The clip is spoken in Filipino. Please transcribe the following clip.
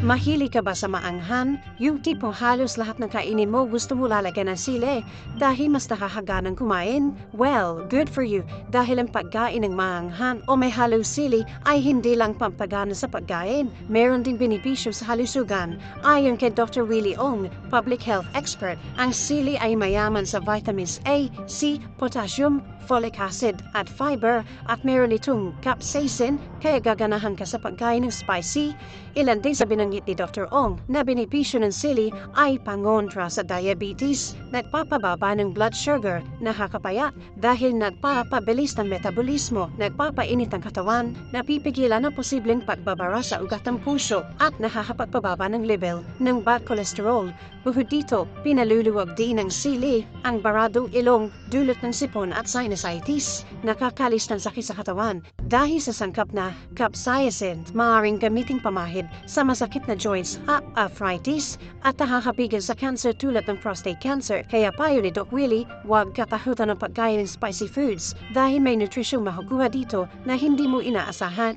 Mahilig ka ba sa maanghan? Yung tipong halos lahat ng kainin mo gusto mo lalagyan ng sili dahil mas nakakaganang kumain? Well, good for you dahil ang pagkain ng maanghan o may halong sili ay hindi lang pampagana sa pagkain. Meron ding benepisyo sa kalusugan. Ayon kay Dr. Willie Ong, public health expert, ang sili ay mayaman sa vitamins A, C, potassium, folic acid at fiber at meron itong capsaicin kaya gaganahan ka sa pagkain ng spicy. Ilan din sa binanggit ni Dr. Ong na benepisyo ng sili ay pangontra sa diabetes, nagpapababa ng blood sugar, nakakapayat dahil nagpapabilis ng metabolismo, nagpapainit ang katawan, napipigilan ang posibleng pagbabara sa ugat ng puso at nakakapagpababa ng level ng bad cholesterol. Bukod dito, pinaluluwag din ng sili ang baradong ilong dulot ng sipon at sinusitis, nakakalis ng sakit sa katawan dahil sa sangkap na capsaicin, maaaring gamiting pamahid sa masakit na joints at arthritis at nakakapigil sa cancer tulad ng prostate cancer. Kaya payo ni Doc Willie, huwag katakutan ng pagkain ng spicy foods dahil may nutrisyong makukuha dito na hindi mo inaasahan.